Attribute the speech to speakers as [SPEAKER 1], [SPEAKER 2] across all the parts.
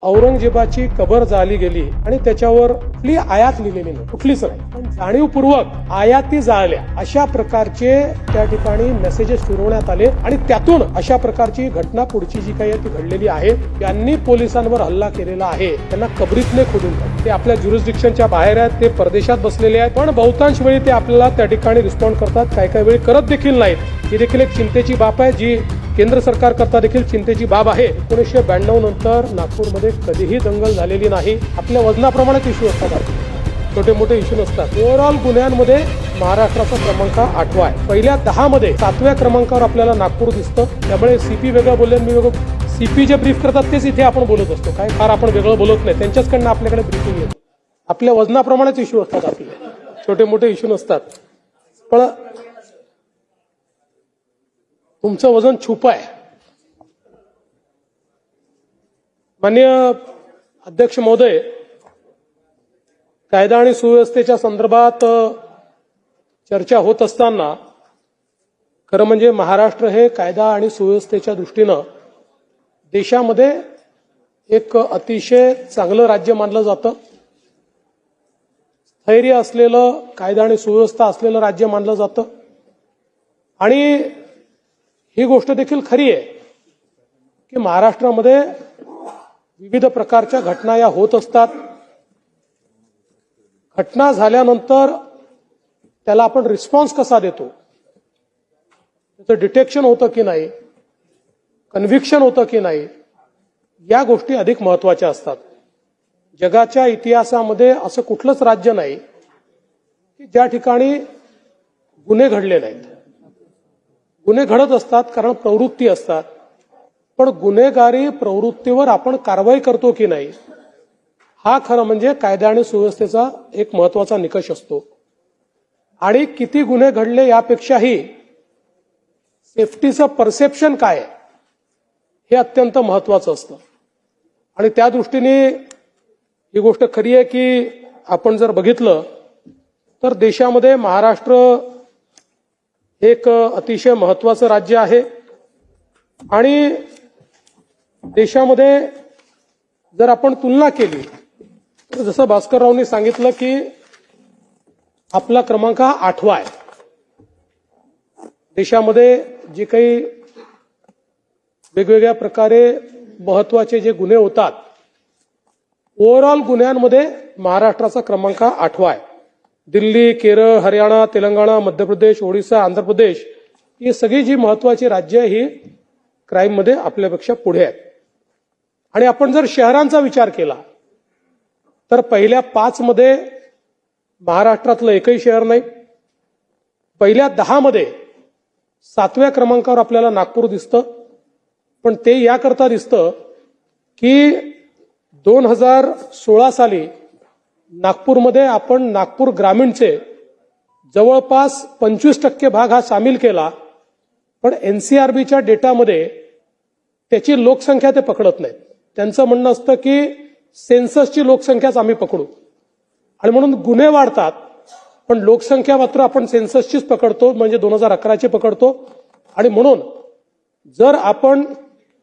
[SPEAKER 1] औरंगजेबाची कबर जाळली गेली आणि त्याच्यावर कुठली आयात लिहिलेली नाही, कुठलीच नाही. पण जाणीवपूर्वक आयाती जाळल्या अशा प्रकारचे त्या ठिकाणी मेसेजेस फिरवण्यात आले आणि त्यातून अशा प्रकारची घटना पुढची जी काही ती घडलेली आहे. त्यांनी पोलिसांवर हल्ला केलेला आहे, त्यांना कबरीतले खोदून टाकले. ते आपल्या ज्युरिस्डिक्शनच्या बाहेर आहेत, ते परदेशात बसलेले आहेत, पण बहुतांश वेळी ते आपल्याला त्या ठिकाणी रिस्पॉन्ड करतात, काही वेळी करत देखील नाहीत. ही देखील एक चिंतेची बाब आहे, जी केंद्र सरकार करता देखील चिंतेची बाब आहे. 1992 नंतर नागपूरमध्ये कधीही दंगल झालेली नाही. आपल्या वजनाप्रमाणेच इश्यू असतात, छोटे मोठे इश्यू नसतात. ओव्हरऑल गुन्ह्यांमध्ये महाराष्ट्राचा क्रमांक 8वा आहे. पहिल्या 10 मध्ये 7व्या क्रमांकावर आपल्याला नागपूर दिसतं. त्यामुळे सीपी वेगळं बोलले, मी वेगळं. सीपी जे ब्रीफ करतात तेच इथे आपण बोलत असतो, काय फार आपण वेगळं बोलत नाही. त्यांच्याचकडनं आपल्याकडे ब्रीफिंग येतो. आपल्या वजनाप्रमाणेच इश्यू असतात, आपले छोटे मोठे इश्यू नसतात. पण तुमचं वजन छुप आहे. माननीय अध्यक्ष महोदय, कायदा आणि सुव्यवस्थेच्या संदर्भात चर्चा होत असताना खरं म्हणजे महाराष्ट्र हे कायदा आणि सुव्यवस्थेच्या दृष्टीनं देशामध्ये एक अतिशय चांगलं राज्य मानलं जातं. स्थैर्य असलेलं, कायदा आणि सुव्यवस्था असलेलं राज्य मानलं जातं. आणि ही गोष्ट देखील खरी आहे की महाराष्ट्रामध्ये विविध प्रकारच्या घटना या होत असतात. घटना झाल्यानंतर त्याला आपण रिस्पॉन्स कसा देतो, त्याचं डिटेक्शन होतं की नाही, कन्व्हिक्शन होतं की नाही, या गोष्टी अधिक महत्वाच्या असतात. जगाच्या इतिहासामध्ये असं कुठलंच राज्य नाही की ज्या ठिकाणी गुन्हे घडले नाहीत. गुन्हे घडत असतात कारण प्रवृत्ती असतात, पण गुन्हेगारी प्रवृत्तीवर आपण कारवाई करतो की नाही, हा खरं म्हणजे कायदा आणि सुव्यवस्थेचा एक महत्वाचा निकष असतो. आणि किती गुन्हे घडले यापेक्षाही सेफ्टीचं परसेप्शन काय हे अत्यंत महत्वाचं असतं. आणि त्या दृष्टीने ही गोष्ट खरी आहे की आपण जर बघितलं तर देशामध्ये महाराष्ट्र एक अतिशय महत्वाचं राज्य आहे. आणि देशामध्ये जर आपण तुलना केली तर जसं भास्कररावनी सांगितलं की आपला क्रमांक हा 8वा आहे. देशामध्ये जे काही वेगवेगळ्या प्रकारे महत्वाचे जे गुन्हे होतात, ओव्हरऑल गुन्ह्यांमध्ये महाराष्ट्राचा क्रमांक 8वा आहे. दिल्ली, केरळ, हरियाणा, तेलंगणा, मध्य प्रदेश, ओडिशा, आंध्र प्रदेश ही सगळी जी महत्वाची राज्य ही क्राईममध्ये आपल्यापेक्षा पुढे आहेत. आणि आपण जर शहरांचा विचार केला तर पहिल्या 5 मध्ये महाराष्ट्रातलं एकही शहर नाही. पहिल्या 10 मध्ये 7व्या क्रमांकावर आपल्याला नागपूर दिसतं. पण ते याकरता दिसतं की 2016 साली नागपूरमध्ये आपण नागपूर ग्रामीणचे जवळपास 25% भाग हा सामील केला. पण एनसीआरबीच्या डेटामध्ये त्याची लोकसंख्या ते पकडत नाहीत. त्यांचं म्हणणं असतं की सेन्ससची लोकसंख्याच आम्ही पकडू, आणि म्हणून गुन्हे वाढतात, पण लोकसंख्या मात्र आपण सेन्ससचीच पकडतो, म्हणजे 2011ची पकडतो. आणि म्हणून जर आपण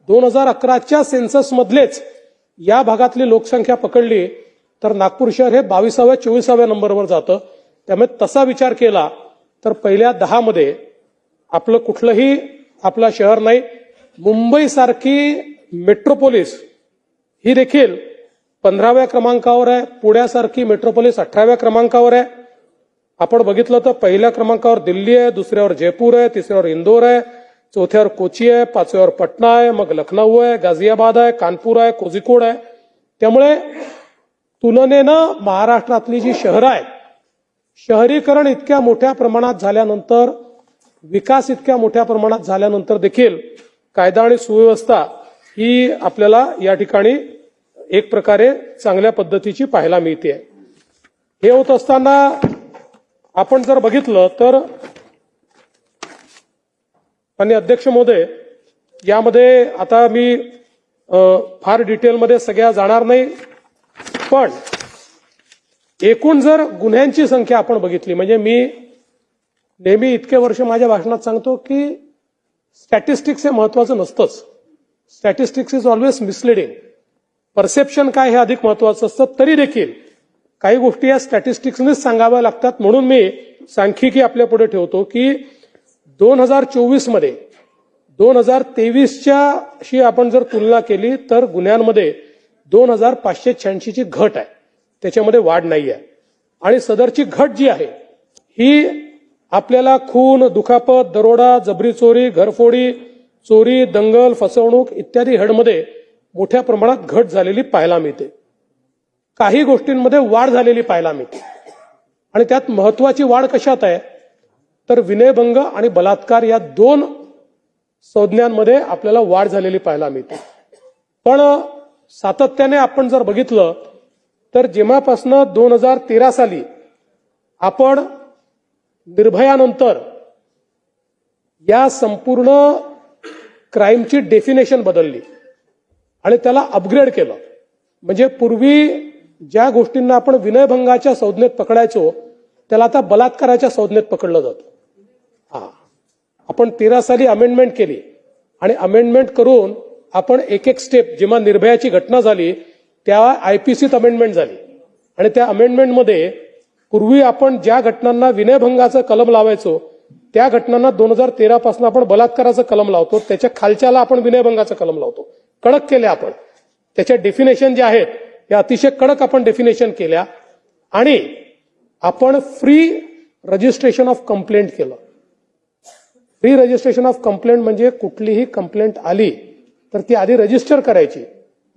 [SPEAKER 1] 2011च्या सेन्ससमधलेच या भागातली लोकसंख्या पकडली तर नागपूर शहर हे 22व्या-24व्या नंबरवर जातं. त्यामुळे तसा विचार केला तर पहिल्या 10 मध्ये आपलं कुठलंही आपला शहर नाही. मुंबईसारखी मेट्रोपोलिस ही देखील 15व्या क्रमांकावर आहे. पुण्यासारखी मेट्रोपोलिस 18व्या क्रमांकावर आहे. आपण बघितलं तर पहिल्या क्रमांकावर दिल्ली आहे, दुसऱ्यावर जयपूर आहे, तिसऱ्यावर इंदोर आहे, चौथ्यावर कोची आहे, 5व्यावर पटना आहे, मग लखनौ आहे, गाझियाबाद आहे, कानपूर आहे, कोझिकोड आहे. त्यामुळे तुलनेनं महाराष्ट्रातली जी शहरं आहेत, शहरीकरण इतक्या मोठ्या प्रमाणात झाल्यानंतर, विकास इतक्या मोठ्या प्रमाणात झाल्यानंतर देखील कायदा आणि सुव्यवस्था ही आपल्याला या ठिकाणी एक प्रकारे चांगल्या पद्धतीची पाहायला मिळते. हे होत असताना आपण जर बघितलं तर माननीय अध्यक्ष महोदय, यामध्ये आता मी फार डिटेलमध्ये सगळ्या जाणार नाही, पण एकूण जर गुन्ह्यांची संख्या आपण बघितली, म्हणजे मी नेहमी इतके वर्ष माझ्या भाषणात सांगतो की स्टॅटिस्टिक्स हे महत्वाचं नसतंच. Statistics is always misleading. Perception काय हे अधिक महत्वाचं असतं. तरी देखील काही गोष्टी या स्टॅटिस्टिक्सनेच सांगाव्या लागतात. म्हणून मी सांख्यिकी आपल्या पुढे ठेवतो की 2024 मध्ये 2023च्याशी आपण जर तुलना केली तर गुन्ह्यांमध्ये 2586 ची घट आहे, त्याच्यामध्ये वाढ नाही आहे. आणि सदरची घट जी आहे ही आपल्याला खून, दुखापत, दरोडा, जबरी चोरी, घरफोडी, चोरी, दंगल, फसवणूक इत्यादी हेडमध्ये मोठ्या प्रमाणात घट झालेली पाहायला मिळते. काही गोष्टींमध्ये वाढ झालेली पाहायला मिळते. आणि त्यात महत्वाची वाढ कशात आहे तर विनयभंग आणि बलात्कार या दोन संज्ञांमध्ये आपल्याला वाढ झालेली पाहायला मिळते. पण सातत्याने आपण जर बघितलं तर जेव्हापासून 2013 साली आपण निर्भयानंतर या संपूर्ण क्राईमची डेफिनेशन बदलली आणि त्याला अपग्रेड केलं. म्हणजे पूर्वी ज्या गोष्टींना आपण विनयभंगाच्या संज्ञेत पकडायचो त्याला आता बलात्काराच्या संज्ञेत पकडलं जातं. आपण 13 साली अमेंडमेंट केली आणि अमेंडमेंट करून आपण एक एक स्टेप, जेव्हा निर्भयाची घटना झाली त्या आयपीसीत अमेंडमेंट झाली आणि त्या अमेंडमेंटमध्ये पूर्वी आपण ज्या घटनांना विनयभंगाचं कलम लावायचो त्या घटनांना 2013 पासून आपण बलात्काराचं कलम लावतो, त्याच्या खालच्याला आपण विनयभंगाचं कलम लावतो. कडक केल्या आपण. त्याच्या डेफिनेशन ज्या आहेत या अतिशय कडक आपण डेफिनेशन केल्या आणि आपण फ्री रजिस्ट्रेशन ऑफ कंप्लेंट केलं. फ्री रजिस्ट्रेशन ऑफ कंप्लेंट म्हणजे कुठलीही कंप्लेंट आली तर ती आधी रजिस्टर करायची.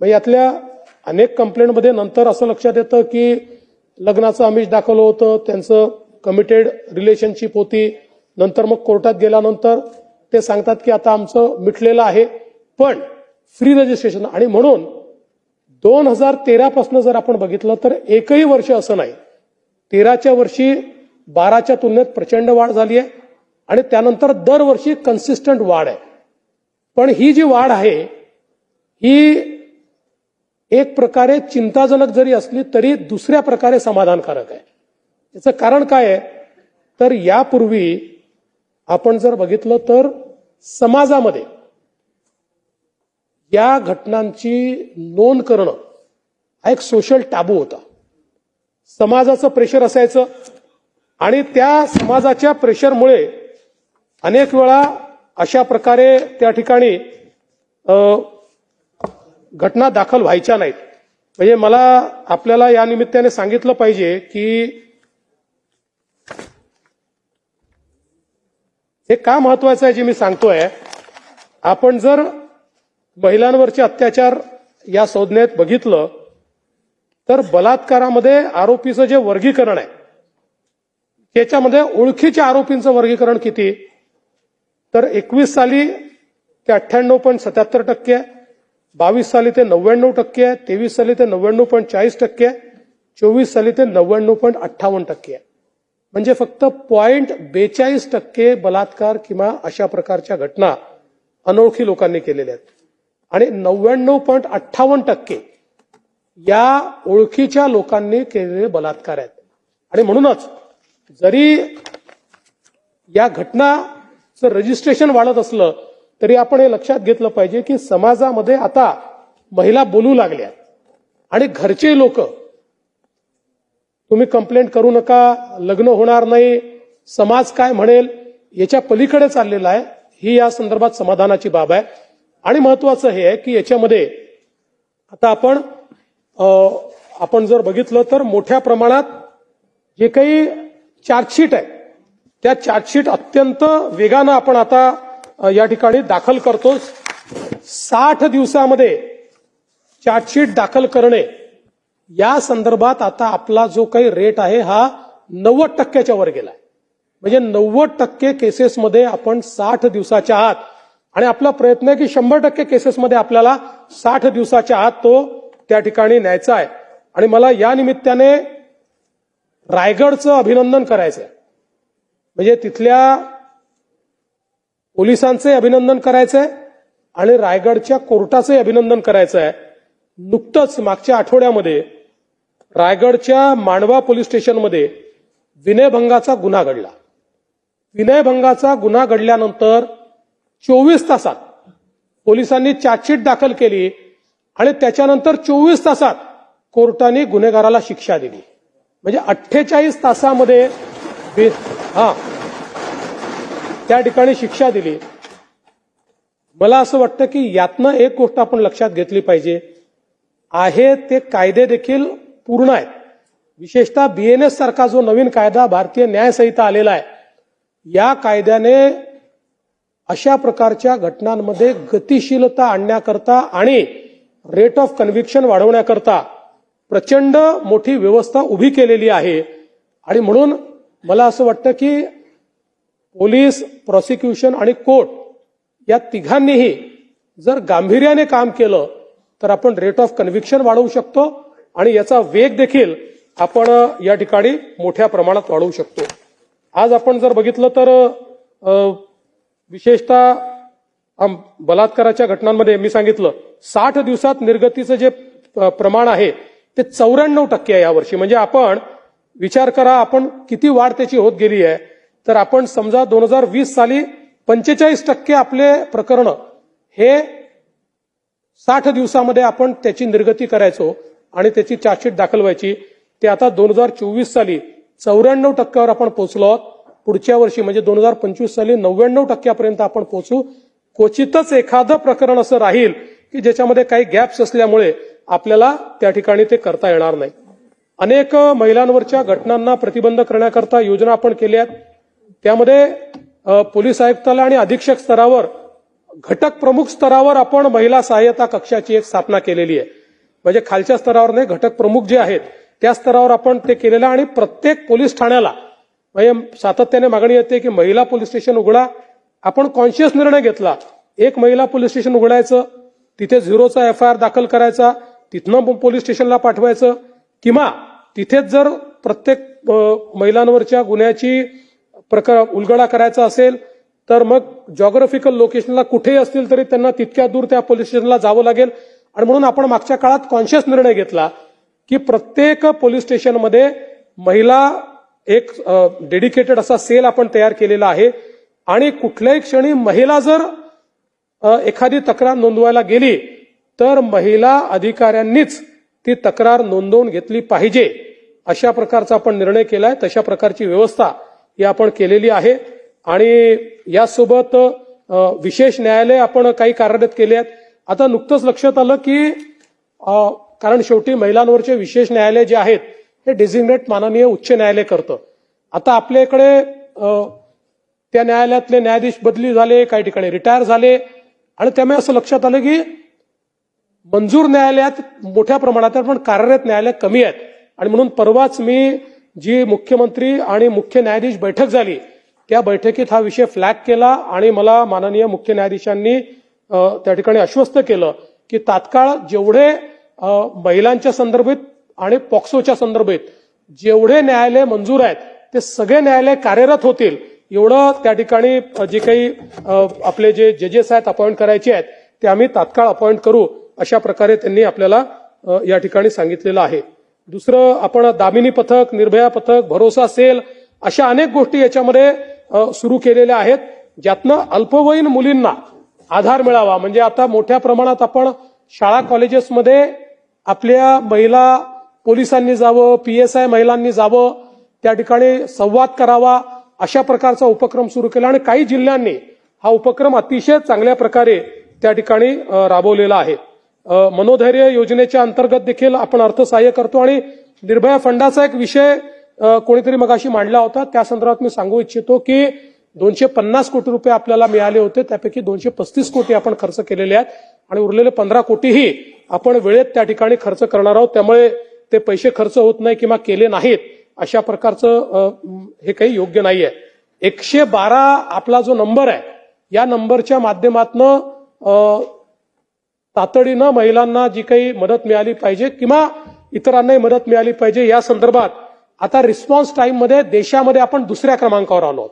[SPEAKER 1] मग यातल्या अनेक कंप्लेंटमध्ये नंतर असं लक्षात येतं की लग्नाचं आमिष दाखवलं होतं, त्यांचं कमिटेड रिलेशनशिप होती. नंतर मग कोर्टात गेल्यानंतर ते सांगतात की आता आमचं मिटलेलं आहे. पण फ्री रजिस्ट्रेशन आणि म्हणून 2013 पासून जर आपण बघितलं तर एकही वर्ष असं नाही. 13च्या वर्षी 12च्या तुलनेत प्रचंड वाढ झाली आहे आणि त्यानंतर दरवर्षी कन्सिस्टंट वाढ आहे. पण ही जी वाढ आहे ही एक प्रकारे चिंताजनक जरी असली तरी दुसऱ्या प्रकारे समाधानकारक आहे. याचं कारण काय आहे तर यापूर्वी आपण जर बघितलं तर समाजामध्ये या घटनांची नोंद करणं हा एक सोशल टॅबू होता. समाजाचं प्रेशर असायचं आणि त्या समाजाच्या प्रेशरमुळे अनेक वेळा अशा प्रकारे त्या ठिकाणी घटना दाखल व्हायच्या नाहीत. म्हणजे मला आपल्याला या निमित्ताने सांगितलं पाहिजे की हे का महत्वाचं आहे जे मी सांगतोय. आपण जर महिलांवरचे अत्याचार या संज्ञेत बघितलं तर बलात्कारामध्ये आरोपीचं जे वर्गीकरण आहे त्याच्यामध्ये ओळखीच्या आरोपींचं वर्गीकरण किती तर 21 साली ते 98.77%, 22 साली ते 99%, 23 साली ते 99.40%, 24 साली ते 99.58%. म्हणजे फक्त 0.42% बलात्कार किंवा अशा प्रकारच्या घटना अनोळखी लोकांनी केलेल्या आहेत आणि 99.58% या ओळखीच्या लोकांनी केलेले बलात्कार आहेत. आणि म्हणूनच जरी या घटनाचं रजिस्ट्रेशन वाढत असलं तरी आपण हे लक्षात घेतलं पाहिजे की समाजामध्ये आता महिला बोलू लागल्या आणि घरचे लोक तुम्ही कंप्लेंट करू नका, लग्न होणार नाही, समाज काय म्हणेल याच्या पलीकडे चाललेला आहे. ही या संदर्भात समाधानाची बाब आहे. आणि महत्वाचं हे आहे की याच्यामध्ये आता आपण जर बघितलं तर मोठ्या प्रमाणात जे काही चार्जशीट आहे त्या चार्जशीट अत्यंत वेगानं आपण आता या ठिकाणी दाखल करतो. 60 दिवसामध्ये चार्जशीट दाखल करणे या संदर्भात आता आपला जो काही रेट आहे हा 90% वर गेलाय. म्हणजे 90% केसेसमध्ये आपण 60 दिवसाच्या आत आणि आपला प्रयत्न आहे की 100% केसेसमध्ये आपल्याला 60 दिवसाच्या आत तो त्या ठिकाणी न्यायचा आहे. आणि मला या निमित्ताने रायगडचं अभिनंदन करायचं आहे. म्हणजे तिथल्या पोलिसांचे अभिनंदन करायचंय आणि रायगडच्या कोर्टाचे अभिनंदन करायचं आहे. नुकतंच मागच्या आठवड्यामध्ये रायगडच्या मांडवा पोलीस स्टेशनमध्ये विनयभंगाचा गुन्हा घडला. विनयभंगाचा गुन्हा घडल्यानंतर 24 तासात पोलिसांनी चार्जशीट दाखल केली आणि त्याच्यानंतर 24 तासात कोर्टाने गुन्हेगाराला शिक्षा दिली. म्हणजे 48 तासामध्ये त्या ठिकाणी शिक्षा दिली. मला असं वाटतं की यातनं एक गोष्ट आपण लक्षात घेतली पाहिजे, आहे ते कायदे देखील पूर्ण आहेत. विशेषतः BNS सारखा जो नवीन कायदा भारतीय न्याय संहिता आलेला आहे, या कायद्याने अशा प्रकारच्या घटनांमध्ये गतिशीलता आणण्याकरता आणि रेट ऑफ कन्व्हिक्शन वाढवण्याकरता प्रचंड मोठी व्यवस्था उभी केलेली आहे. आणि म्हणून मला असं वाटतं की पोलीस, प्रॉसिक्युशन आणि कोर्ट या तिघांनीही जर गांभीर्याने काम केलं तर आपण रेट ऑफ कन्व्हिक्शन वाढवू शकतो आणि याचा वेग देखील आपण या ठिकाणी मोठ्या प्रमाणात वाढवू शकतो. आज आपण जर बघितलं तर विशेषतः बलात्काराच्या घटनांमध्ये मी सांगितलं 60 दिवसात निर्गतीचं जे प्रमाण आहे ते 94% आहे यावर्षी. म्हणजे आपण विचार करा आपण किती वाढ त्याची होत गेली आहे. तर आपण समजा 2020 साली 45% आपले प्रकरण हे 60 दिवसामध्ये आपण त्याची निर्गती करायचो आणि त्याची चार्जशीट दाखल व्हायची. ते आता 2024 साली 94% आपण पोहोचलो आहोत. पुढच्या वर्षी म्हणजे 2025 साली 99% आपण पोहोचू. क्वचितच एखादं प्रकरण असं राहील की ज्याच्यामध्ये काही गॅप्स असल्यामुळे आपल्याला त्या ठिकाणी ते करता येणार नाही. अनेक महिलांवरच्या घटनांना प्रतिबंध करण्याकरता योजना आपण केल्या आहेत. त्यामध्ये पोलीस आयुक्तालय आणि अधीक्षक स्तरावर, घटक प्रमुख स्तरावर आपण महिला सहाय्यता कक्षाची एक स्थापना केलेली आहे. म्हणजे खालच्या स्तरावर नाही, घटक प्रमुख जे आहेत त्या स्तरावर आपण ते केलेलं आहे. आणि प्रत्येक पोलीस ठाण्याला म्हणजे सातत्याने मागणी येते की महिला पोलीस स्टेशन उघडा. आपण कॉन्शियस निर्णय घेतला, एक महिला पोलीस स्टेशन उघडायचं, तिथे 0चा FIR दाखल करायचा, तिथनं पोलीस स्टेशनला पाठवायचं, किंवा तिथेच जर प्रत्येक महिलांवरच्या गुन्ह्याची उलगडा करायचा असेल तर मग जॉग्राफिकल लोकेशनला कुठेही असतील तरी त्यांना तितक्या दूर त्या पोलीस स्टेशनला जावं लागेल. आणि म्हणून आपण मागच्या काळात कॉन्शियस निर्णय घेतला की प्रत्येक पोलीस स्टेशनमध्ये महिला एक डेडिकेटेड असा सेल आपण तयार केलेला आहे. आणि कुठल्याही क्षणी महिला जर एखादी तक्रार नोंदवायला गेली तर महिला अधिकाऱ्यांनीच ती तक्रार नोंदवून घेतली पाहिजे, अशा प्रकारचा आपण निर्णय केलाय. तशा प्रकारची व्यवस्था ही आपण केलेली आहे. आणि यासोबत विशेष न्यायालय आपण काही कार्यरत केले आहेत. आता नुकतंच लक्षात आलं की कारण शेवटी महिलांवरचे विशेष न्यायालय जे आहेत हे डेझिग्नेट माननीय उच्च न्यायालय करतं. आता आपल्याकडे त्या न्यायालयातले न्यायाधीश बदली झाले, काही ठिकाणी रिटायर झाले, आणि त्यामुळे असं लक्षात आलं की मंजूर न्यायालयात मोठ्या प्रमाणात पण कार्यरत न्यायालय कमी आहेत. आणि म्हणून परवाच मी जी मुख्यमंत्री आणि मुख्य न्यायाधीश बैठक झाली त्या बैठकीत हा विषय फ्लॅग केला आणि मला माननीय मुख्य न्यायाधीशांनी त्या ठिकाणी आश्वस्त केलं की तात्काळ जेवढे महिलांच्या संदर्भात आणि पॉक्सोच्या संदर्भात जेवढे न्यायालय मंजूर आहेत ते सगळे न्यायालय कार्यरत होतील, एवढं त्या ठिकाणी जे काही आपले जे जजेस आहेत अपॉइंट करायचे आहेत ते आम्ही तात्काळ अपॉइंट करू, अशा प्रकारे त्यांनी आपल्याला या ठिकाणी सांगितलेलं आहे. दुसरं, आपण दामिनी पथक, निर्भया पथक, भरोसा सेल अशा अनेक गोष्टी याच्यामध्ये सुरू केलेल्या आहेत, ज्यातनं अल्पवयीन मुलींना आधार मिळावा. म्हणजे आता मोठ्या प्रमाणात आपण शाळा कॉलेजेसमध्ये आपल्या महिला पोलिसांनी जावं, PSI महिलांनी जावं, त्या ठिकाणी संवाद करावा, अशा प्रकारचा उपक्रम सुरू केला. आणि काही जिल्ह्यांनी हा उपक्रम अतिशय चांगल्या प्रकारे त्या ठिकाणी राबवलेला आहे. मनोधैर्य योजनेच्या अंतर्गत देखील आपण अर्थसहाय्य करतो. आणि निर्भया फंडाचा एक विषय कोणीतरी मगाशी मांडला होता, त्या संदर्भात मी सांगू इच्छितो की 250 कोटी रुपये आपल्याला मिळाले होते, त्यापैकी 235 कोटी आपण खर्च केलेले आहेत आणि उरलेले 15 कोटीही आपण वेळेत त्या ठिकाणी खर्च करणार आहोत. त्यामुळे ते पैसे खर्च होत नाही किंवा केले नाहीत अशा प्रकारचं हे काही योग्य नाहीये. 112 आपला जो नंबर आहे, या नंबरच्या माध्यमातून तातडीनं महिलांना जी काही मदत मिळाली पाहिजे किंवा इतरांनाही मदत मिळाली पाहिजे, या संदर्भात आता रिस्पॉन्स टाइम मध्ये देशामध्ये आपण दुसऱ्या क्रमांकावर आलो आहोत.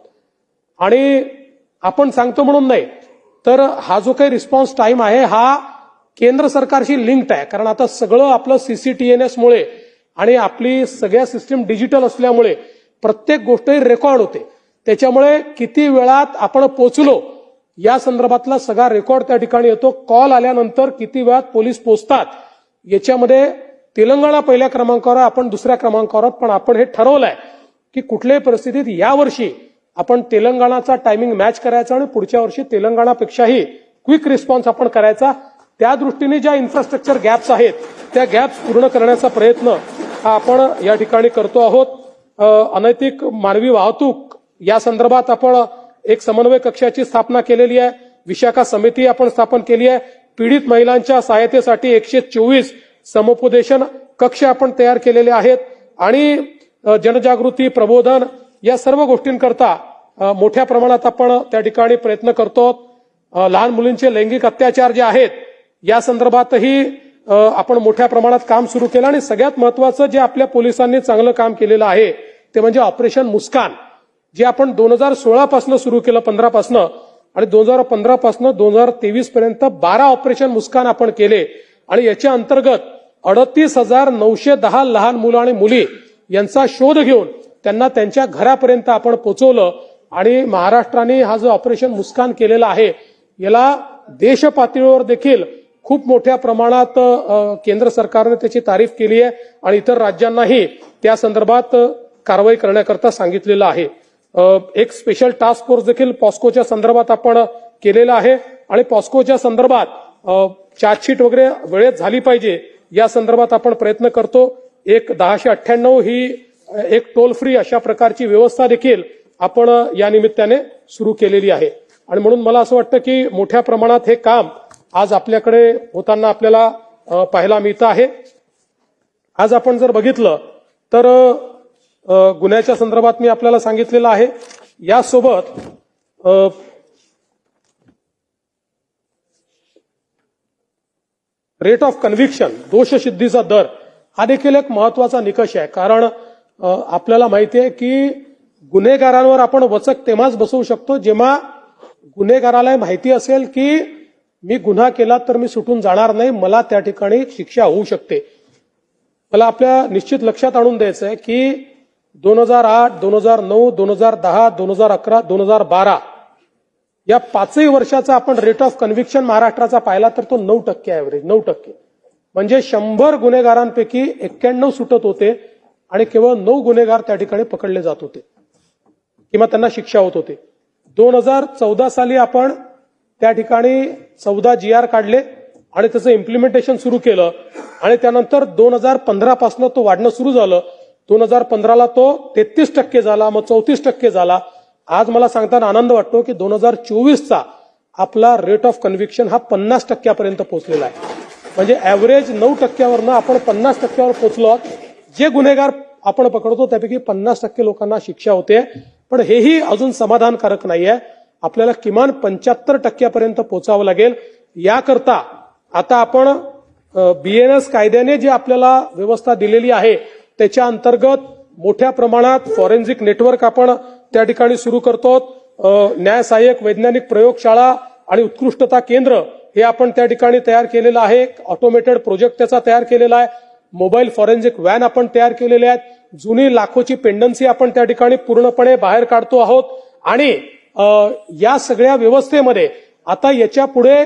[SPEAKER 1] आणि आपण सांगतो म्हणून नाही, तर हा जो काही रिस्पॉन्स टाइम आहे हा केंद्र सरकारशी लिंक्ड आहे. कारण आता सगळं आपलं CCTNS मुळे आणि आपली सगळ्या सिस्टीम डिजिटल असल्यामुळे प्रत्येक गोष्ट रेकॉर्ड होते. त्याच्यामुळे किती वेळात आपण पोहोचलो या संदर्भातला सगळा रेकॉर्ड त्या ठिकाणी येतो. कॉल आल्यानंतर किती वेळात पोलीस पोहोचतात याच्यामध्ये तेलंगणा पहिल्या क्रमांकावर, आपण दुसऱ्या क्रमांकावर आहोत. पण आपण हे ठरवलंय की कुठल्याही परिस्थितीत यावर्षी आपण तेलंगणाचा टायमिंग मॅच करायचा आणि पुढच्या वर्षी तेलंगणापेक्षाही क्विक रिस्पॉन्स आपण करायचा. त्या दृष्टीने ज्या इन्फ्रास्ट्रक्चर गॅप्स आहेत त्या गॅप्स पूर्ण करण्याचा प्रयत्न हा आपण या ठिकाणी करतो आहोत. अनैतिक मानवी वाहतूक या संदर्भात आपण एक समन्वय कक्षाची स्थापना केलेली आहे. विशाखा समिती आपण स्थापन केली आहे. पीडित महिलांच्या सहायतेसाठी 124 समुपदेशन कक्ष आपण तयार केलेले आहेत आणि जनजागृती प्रबोधन या सर्व गोष्टींकरता मोठ्या प्रमाणात आपण त्या ठिकाणी प्रयत्न करतो. लहान मुलींचे लैंगिक अत्याचार जे आहेत या संदर्भातही आपण मोठ्या प्रमाणात काम सुरू केलं आणि सगळ्यात महत्वाचं जे आपल्या पोलिसांनी चांगलं काम केलेलं आहे ते म्हणजे ऑपरेशन मुस्कान, जे आपण 2016 पासून सुरू केलं, 15 पासून, आणि 2015 पासून 2023 पर्यंत 12 ऑपरेशन मुस्कान आपण केले आणि याच्या अंतर्गत 38,910 लहान मुलं आणि मुली यांचा शोध घेऊन त्यांना त्यांच्या घरापर्यंत आपण पोहोचवलं. आणि महाराष्ट्राने हा जो ऑपरेशन मुस्कान केलेला आहे याला देश पातळीवर देखील खूप मोठ्या प्रमाणात केंद्र सरकारने त्याची तारीफ केली आहे आणि इतर राज्यांनाही त्या संदर्भात कारवाई करण्याकरता सांगितलेलं आहे. एक स्पेशल टास्क फोर्स देखील पॉस्कोच्या संदर्भात आपण केलेला आहे आणि पॉस्कोच्या संदर्भात चार्जशीट वगैरे वेळेत झाली पाहिजे या संदर्भात आपण प्रयत्न करतो. एक 1098 ही एक टोल फ्री अशा प्रकारची व्यवस्था देखील आपण या निमित्ताने सुरू केलेली आहे. आणि म्हणून मला असं वाटतं की मोठ्या प्रमाणात हे काम आज आपल्याकडे होताना आपल्याला पाहायला मिळतं आहे. आज आपण जर बघितलं तर गुन्ह्याच्या संदर्भात मी आपल्याला सांगितलेलं आहे. यासोबत रेट ऑफ कन्व्हिक्शन, दोषसिद्धीचा दर, हा देखील एक महत्वाचा निकष आहे. कारण आपल्याला माहिती आहे की गुन्हेगारांवर आपण वचक तेव्हाच बसवू शकतो जेव्हा गुन्हेगाराला माहिती असेल की मी गुन्हा केला तर मी सुटून जाणार नाही, मला त्या ठिकाणी शिक्षा होऊ शकते. मला आपल्या निश्चित लक्षात आणून द्यायचं आहे की 2008, 2009, 2010, 2011, 2012 या 5ही वर्षाचा आपण रेट ऑफ कन्व्हिक्शन महाराष्ट्राचा पाहिला तर तो 9% ऍव्हरेज, 9%. म्हणजे 100 गुन्हेगारांपैकी 91 सुटत होते आणि केवळ 9 गुन्हेगार त्या ठिकाणी पकडले जात होते किंवा त्यांना शिक्षा होत होते. 2014 साली आपण त्या ठिकाणी 14 GR काढले आणि त्याचं इम्प्लिमेंटेशन सुरू केलं आणि त्यानंतर 2015 पासून तो वाढणं सुरू झालं. 2015ला तो 33% झाला, मग 34% झाला. आज मला सांगताना आनंद वाटतो की 2024चा आपला रेट ऑफ कन्व्हिक्शन हा 50% पर्यंत पोहोचलेला आहे. म्हणजे ऍव्हरेज 9% आपण 50% पोहोचलो. जे गुन्हेगार आपण पकडतो त्यापैकी 50% लोकांना शिक्षा होते. पण हेही अजून समाधानकारक नाहीये. आपल्याला किमान 75% पर्यंत पोहोचावं लागेल. याकरता आता आपण BNS कायद्याने जी आपल्याला व्यवस्था दिलेली आहे त्याच्या अंतर्गत मोठ्या प्रमाणात फॉरेन्सिक नेटवर्क आपण त्या ठिकाणी सुरू करतो. न्याय सहाय्यक वैज्ञानिक प्रयोगशाळा आणि उत्कृष्टता केंद्र हे आपण त्या ठिकाणी तयार केलेलं आहे. ऑटोमेटेड प्रोजेक्ट त्याचा तयार केलेला आहे. मोबाईल फॉरेन्सिक व्हॅन आपण तयार केलेले आहेत. जुनी लाखोची पेंडन्सी आपण त्या ठिकाणी पूर्णपणे बाहेर काढतो आहोत. आणि या सगळ्या व्यवस्थेमध्ये आता याच्या पुढे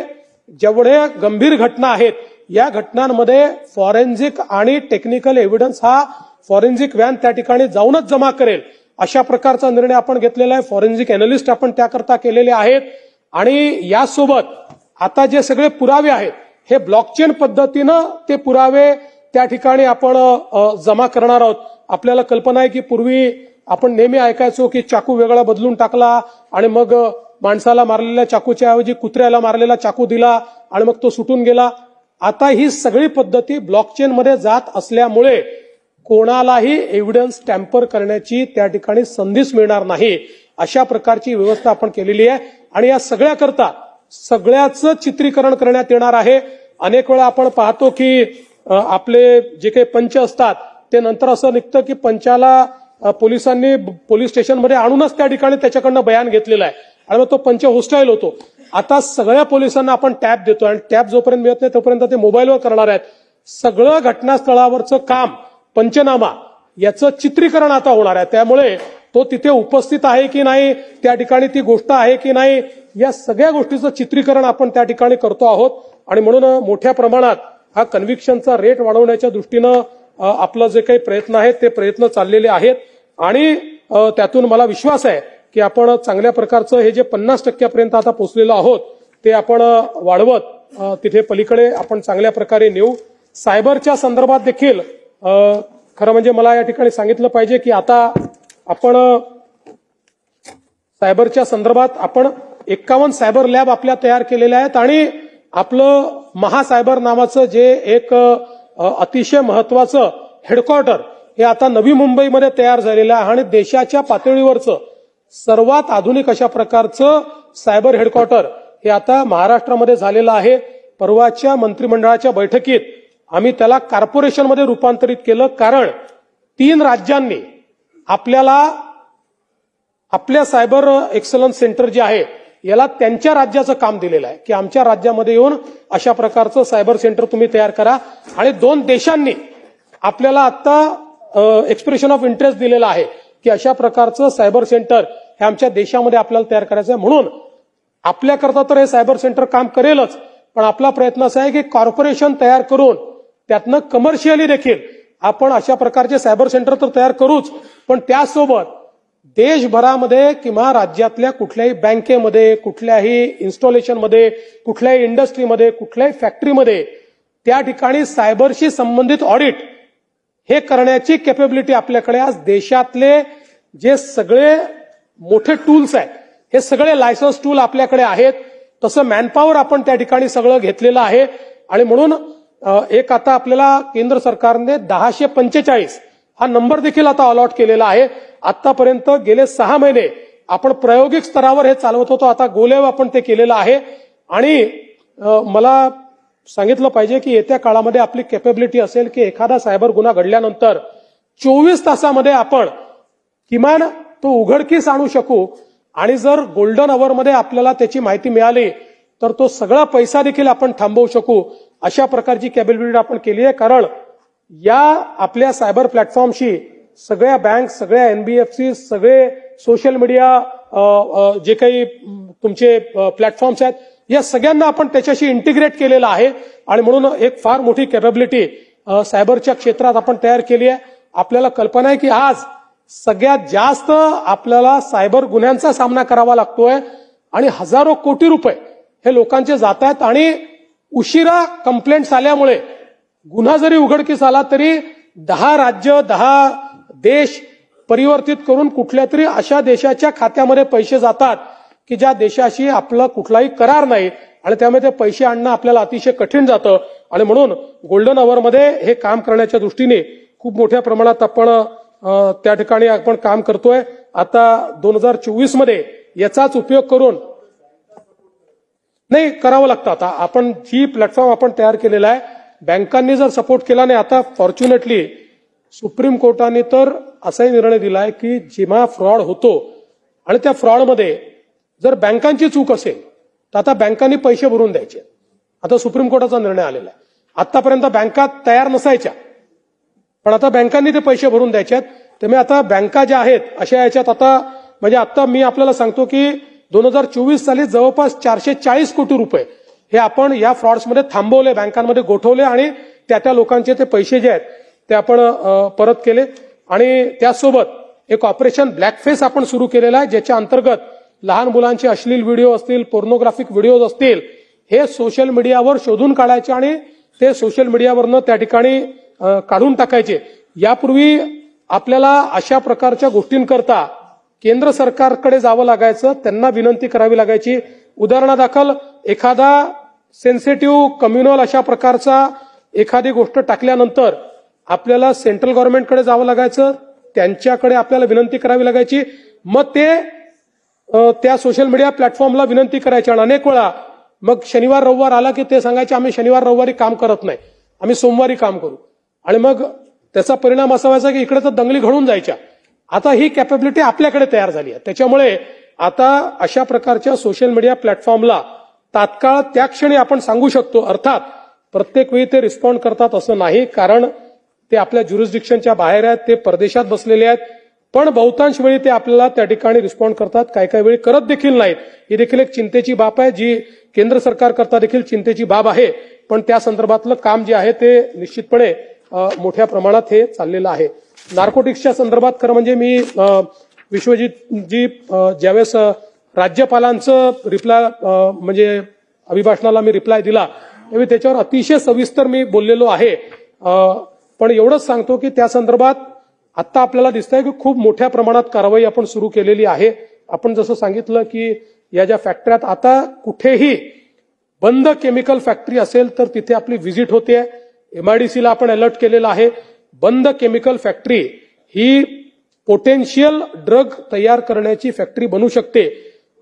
[SPEAKER 1] जेवढ्या गंभीर घटना आहेत या घटनांमध्ये फॉरेन्सिक आणि टेक्निकल एव्हिडन्स हा फॉरेन्सिक व्हॅन त्या ठिकाणी जाऊनच जमा करेल अशा प्रकारचा निर्णय आपण घेतलेला आहे. फॉरेन्सिक अॅनालिस्ट आपण त्याकरता केलेले आहेत. आणि यासोबत आता जे सगळे पुरावे आहेत हे ब्लॉकचेन पद्धतीनं ते पुरावे त्या ठिकाणी आपण जमा करणार आहोत. आपल्याला कल्पना आहे की पूर्वी आपण नेहमी ऐकायचो की चाकू वेगळा बदलून टाकला आणि मग माणसाला मारलेल्या चाकूच्या ऐवजी कुत्र्याला मारलेला चाकू दिला आणि मग तो सुटून गेला. आता ही सगळी पद्धती ब्लॉकचेन मध्ये जात असल्यामुळे कोणालाही एव्हिडन्स टॅम्पर करण्याची त्या ठिकाणी संधीच मिळणार नाही अशा प्रकारची व्यवस्था आपण केलेली आहे. आणि या सगळ्याकरता सगळ्याचं चित्रीकरण करण्यात येणार आहे. अनेक वेळा आपण पाहतो की आपले जे काही पंच असतात ते नंतर असं निघतं की पंचाला पोलिसांनी पोलीस स्टेशनमध्ये आणूनच त्या ठिकाणी त्याच्याकडनं बयान घेतलेलं आहे आणि मग तो पंच होस्टाईल होतो. आता सगळ्या पोलिसांना आपण टॅब देतो आणि टॅब जोपर्यंत मिळत नाही तोपर्यंत ते मोबाईलवर करणार आहेत. सगळं घटनास्थळावरचं काम, पंचनामा याचं चित्रीकरण आता होणार आहे. त्यामुळे तो तिथे उपस्थित आहे की नाही, त्या ठिकाणी ती गोष्ट आहे की नाही या सगळ्या गोष्टीचं चित्रीकरण आपण त्या ठिकाणी करतो आहोत आणि म्हणून मोठ्या प्रमाणात हा कन्व्हिक्शनचा रेट वाढवण्याच्या दृष्टीनं आपलं जे काही प्रयत्न आहेत ते प्रयत्न चाललेले आहेत आणि त्यातून मला विश्वास आहे की आपण चांगल्या प्रकारचं हे जे 50% आता पोहोचलेलो आहोत ते आपण वाढवत तिथे पलीकडे आपण चांगल्या प्रकारे नेऊ. सायबरच्या संदर्भात देखील खरं म्हणजे मला या ठिकाणी सांगितलं पाहिजे की आता आपण सायबरच्या संदर्भात आपण 51 सायबर लॅब आपल्या तयार केलेल्या आहेत आणि आपलं महासायबर नावाचं जे एक अतिशय महत्वाचं हेडक्वार्टर हे आता नवी मुंबईमध्ये तयार झालेलं आहे आणि देशाच्या पातळीवरचं सर्वात आधुनिक अशा प्रकारचं सायबर हेडक्वार्टर हे आता महाराष्ट्रामध्ये झालेलं आहे. परवाच्या मंत्रिमंडळाच्या बैठकीत आम्ही त्याला कॉर्पोरेशनमध्ये रूपांतरित केलं कारण 3 राज्यांनी आपल्याला आपल्या सायबर एक्सलन्स सेंटर जे आहे याला त्यांच्या राज्याचं काम दिलेलं आहे की आमच्या राज्यामध्ये येऊन अशा प्रकारचं सायबर सेंटर तुम्ही तयार करा आणि 2 देशांनी आपल्याला आता एक्सप्रेशन ऑफ इंटरेस्ट दिलेला आहे की अशा प्रकारचं सायबर सेंटर हे आमच्या देशामध्ये आपल्याला तयार करायचं आहे. म्हणून आपल्याकरता तर हे सायबर सेंटर काम करेलच पण आपला प्रयत्न असा आहे की कॉर्पोरेशन तयार करून त्यातनं कमर्शियली देखील आपण अशा प्रकारचे सायबर सेंटर तर तयार करूच पण त्यासोबत देशभरामध्ये किंवा राज्यातल्या कुठल्याही बँकेमध्ये कुठल्याही इन्स्टॉलेशनमध्ये कुठल्याही इंडस्ट्रीमध्ये कुठल्याही फॅक्टरीमध्ये त्या ठिकाणी सायबरशी संबंधित ऑडिट हे करण्याची कॅपेबिलिटी आपल्याकडे आज देशातले जे सगळे मोठे टूल्स आहेत हे सगळे लायसन्स टूल आपल्याकडे आहेत. तसं मॅनपॉवर आपण त्या ठिकाणी सगळं घेतलेलं आहे आणि म्हणून एक आता आपल्याला केंद्र सरकारने 1045 हा नंबर देखील आता अलॉट केलेला आहे. आतापर्यंत गेले 6 महिने आपण प्रायोगिक स्तरावर हे चालवत होतो आता गोलेव आपण ते केलेलं आहे आणि मला सांगितलं पाहिजे की येत्या काळामध्ये आपली कॅपेबिलिटी असेल की एखादा सायबर गुन्हा घडल्यानंतर 24 तासामध्ये आपण किमान तो उघडकीस आणू शकू आणि जर गोल्डन अवरमध्ये आपल्याला त्याची माहिती मिळाली तर तो सगळा पैसा देखील आपण थांबवू शकू अशा प्रकारची कॅपेबिलिटी आपण केली आहे. कारण या आपल्या सायबर प्लॅटफॉर्मशी सगळ्या बँक सगळ्या एनबीएफसी सगळे सोशल मीडिया जे काही तुमचे प्लॅटफॉर्म्स आहेत या सगळ्यांना आपण त्याच्याशी इंटिग्रेट केलेलं आहे आणि म्हणून एक फार मोठी कॅपेबिलिटी सायबरच्या क्षेत्रात आपण तयार केली आहे. आपल्याला कल्पना आहे की आज सगळ्यात जास्त आपल्याला सायबर गुन्ह्यांचा सामना करावा लागतोय आणि हजारो कोटी रुपये हे लोकांचे जात आहेत आणि उशिरा कंप्लेंट्स आल्यामुळे गुन्हा जरी उघडकीस आला तरी 10 राज्य 10 देश परिवर्तित करून कुठल्या तरी अशा देशाच्या खात्यामध्ये पैसे जातात की ज्या देशाशी आपला कुठलाही करार नाही आणि त्यामुळे ते पैसे आणणं आपल्याला अतिशय कठीण जातं आणि म्हणून गोल्डन अवरमध्ये हे काम करण्याच्या दृष्टीने खूप मोठ्या प्रमाणात आपण त्या ठिकाणी आपण काम करतोय. आता 2024 मध्ये याचाच उपयोग करून नाही करावं लागतं. आता आपण जी प्लॅटफॉर्म आपण तयार केलेला आहे बँकांनी जर सपोर्ट केला नाही आता फॉर्च्युनेटली सुप्रीम कोर्टाने तर असाही निर्णय दिलाय की जेव्हा फ्रॉड होतो आणि त्या फ्रॉडमध्ये जर बँकांची चूक असेल तर आता बँकांनी पैसे भरून द्यायचे. आता सुप्रीम कोर्टाचा निर्णय आलेला आहे. आतापर्यंत बँका तयार नसायच्या पण आता बँकांनी ते पैसे भरून द्यायचे आहेत. त्यामुळे आता बँका ज्या आहेत अशा याच्यात आता म्हणजे आता मी आपल्याला सांगतो की 2024 साली जवळपास 440 कोटी रुपये हे आपण या फ्रॉड्समध्ये थांबवले बँकांमध्ये गोठवले आणि त्या लोकांचे ते पैसे जे आहेत ते आपण परत केले आणि त्यासोबत एक ऑपरेशन ब्लॅकफेस आपण सुरू केलेलं आहे ज्याच्या अंतर्गत लहान मुलांचे अश्लील व्हिडिओ असतील पोर्नोग्राफिक व्हिडिओज असतील हे सोशल मीडियावर शोधून काढायचे आणि ते सोशल मीडियावरनं त्या ठिकाणी काढून टाकायचे. यापूर्वी आपल्याला अशा प्रकारच्या गोष्टींकरता केंद्र सरकारकडे जावं लागायचं त्यांना विनंती करावी लागायची. उदाहरणादाखल एखादा सेन्सिटिव्ह कम्युनल अशा प्रकारचा एखादी गोष्ट टाकल्यानंतर आपल्याला सेंट्रल गव्हर्नमेंटकडे जावं लागायचं त्यांच्याकडे आपल्याला विनंती करावी लागायची मग ते त्या सोशल मीडिया प्लॅटफॉर्मला विनंती करायची आणि अनेक वेळा मग शनिवार रविवार आला की ते सांगायचे आम्ही शनिवार रविवारी काम करत नाही आम्ही सोमवारी काम करू आणि मग त्याचा परिणाम असा व्हायचा की इकडे तर दंगली घडून जायच्या. आता ही कॅपेबिलिटी आपल्याकडे तयार झाली आहे त्याच्यामुळे आता अशा प्रकारच्या सोशल मीडिया प्लॅटफॉर्मला तात्काळ त्या क्षणी आपण सांगू शकतो. अर्थात प्रत्येक वेळी ते रिस्पॉन्ड करतात असं नाही कारण ते आपल्या ज्युरिस्डिक्शनच्या बाहेर आहेत ते परदेशात बसलेले आहेत पण बहुतांश वेळी ते आपल्याला त्या ठिकाणी रिस्पॉन्ड करतात, काही काही वेळी करत देखील नाहीत. ही देखील एक चिंतेची बाब आहे, जी केंद्र सरकार करता देखील चिंतेची बाब आहे. पण त्या संदर्भातलं काम जे आहे ते निश्चितपणे मोठ्या प्रमाणात हे चाललेलं आहे. नार्कोटिक्सच्या संदर्भात खरं म्हणजे मी विश्वजितजी ज्यावेळेस राज्यपालांचं रिप्लाय म्हणजे अभिभाषणाला मी रिप्लाय दिला त्यावेळी त्याच्यावर अतिशय सविस्तर मी बोललेलो आहे. पण एवढंच सांगतो की त्या संदर्भात आता आपल्याला दिसतंय की खूप मोठ्या प्रमाणात कारवाई आपण सुरू केलेली आहे. आपण जसं सांगितलं की या ज्या फॅक्टरीत आता कुठेही बंद केमिकल फॅक्टरी असेल तर तिथे आपली व्हिजिट होते. MIDCला आपण अलर्ट केलेला आहे. बंद केमिकल फॅक्टरी ही पोटेन्शियल ड्रग तयार करण्याची फॅक्टरी बनू शकते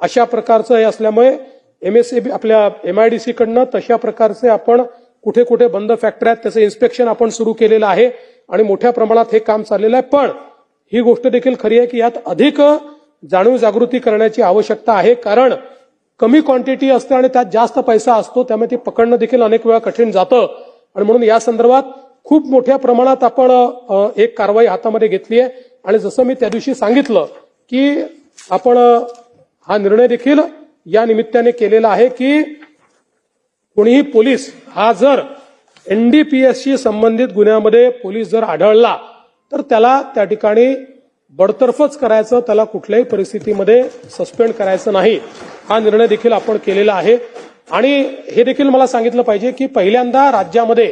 [SPEAKER 1] अशा प्रकारचं हे असल्यामुळे MSAB आपल्या MIDC कडनं तशा प्रकारचे आपण कुठे कुठे बंद फॅक्टरी आहेत त्याचं इन्स्पेक्शन आपण सुरू केलेलं आहे आणि मोठ्या प्रमाणात हे काम चाललेलं आहे. पण ही गोष्ट देखील खरी आहे की यात अधिक जाणीव जागृती करण्याची आवश्यकता आहे, कारण कमी क्वांटिटी असते आणि त्यात जास्त पैसा असतो, त्यामुळे ती पकडणं देखील अनेक वेळा कठीण जातं. आणि म्हणून या संदर्भात खूप मोठ्या प्रमाणात आपण एक कारवाई हातामध्ये घेतली आहे. आणि जसं मी त्या दिवशी सांगितलं की आपण हा निर्णय देखील या निमित्ताने केलेला आहे की कोणीही पोलीस हा जर NDPSशी संबंधित गुन्ह्यामध्ये पोलीस जर आढळला तर त्याला त्या ठिकाणी बडतर्फच करायचं, त्याला कुठल्याही परिस्थितीमध्ये सस्पेंड करायचं नाही. हा निर्णय देखील आपण केलेला आहे. आणि हे देखील मला सांगितलं पाहिजे की पहिल्यांदा राज्यामध्ये